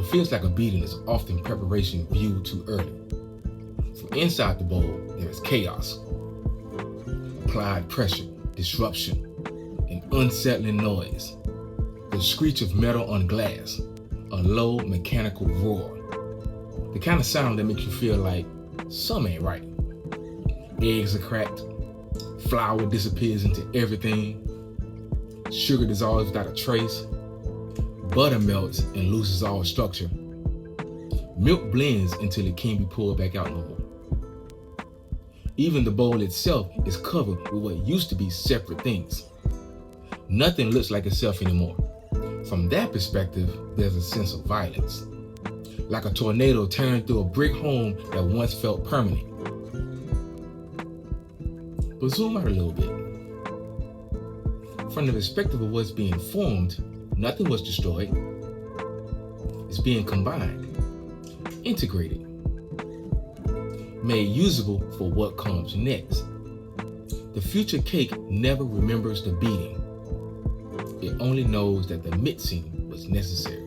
feels like a beating is often preparation viewed too early. From inside the bowl, there is chaos, applied pressure, disruption, an unsettling noise, the screech of metal on glass, a low mechanical roar. The kind of sound that makes you feel like something ain't right. Eggs are cracked, flour disappears into everything, sugar dissolves without a trace, butter melts and loses all structure, milk blends until it can't be pulled back out no more. Even the bowl itself is covered with what used to be separate things. Nothing looks like itself anymore. From that perspective, there's a sense of violence, like a tornado tearing through a brick home that once felt permanent. But zoom out a little bit. From the perspective of what's being formed, nothing was destroyed. It's being combined, integrated, made usable for what comes next. The future cake never remembers the beating. It only knows that the mixing was necessary.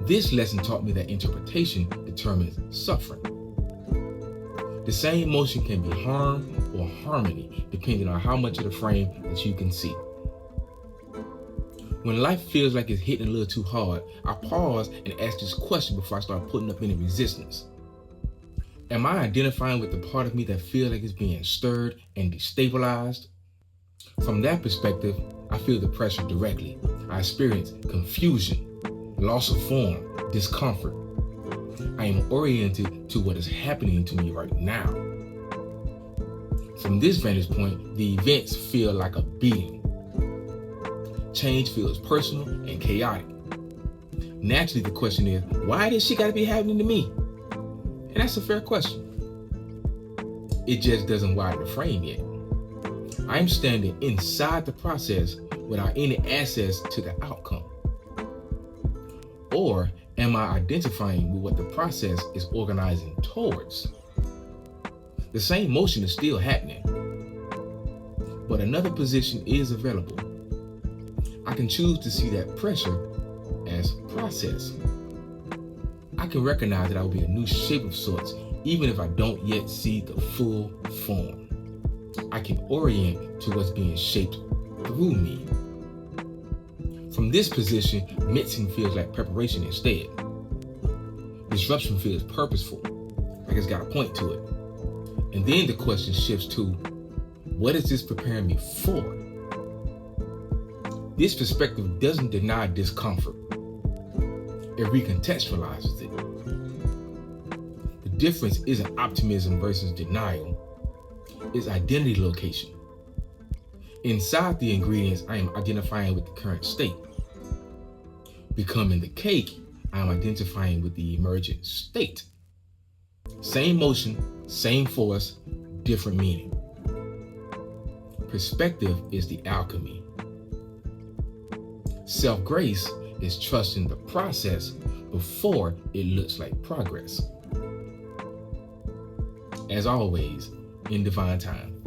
This lesson taught me that interpretation determines suffering. The same motion can be harm or harmony depending on how much of the frame that you can see. When life feels like it's hitting a little too hard, I pause and ask this question before I start putting up any resistance. Am I identifying with the part of me that feels like it's being stirred and destabilized? From that perspective, I feel the pressure directly. I experience confusion, loss of form, discomfort. I am oriented to what is happening to me right now. From this vantage point, the events feel like a beating. Change feels personal and chaotic. Naturally, the question is, why does shit gotta be happening to me? And that's a fair question. It just doesn't widen the frame yet. I'm standing inside the process without any access to the outcome. Or am I identifying with what the process is organizing towards? The same motion is still happening, but another position is available. I can choose to see that pressure as process. I can recognize that I will be a new shape of sorts, even if I don't yet see the full form. I can orient to what's being shaped through me. From this position, mixing feels like preparation instead. Disruption feels purposeful, like it's got a point to it. And then the question shifts to, what is this preparing me for? This perspective doesn't deny discomfort. It recontextualizes it. The difference isn't optimism versus denial. It's identity location. Inside the ingredients, I am identifying with the current state. Becoming the cake, I am identifying with the emergent state. Same motion, same force, different meaning. Perspective is the alchemy. Self-grace is trusting the process before it looks like progress. As always, in divine time.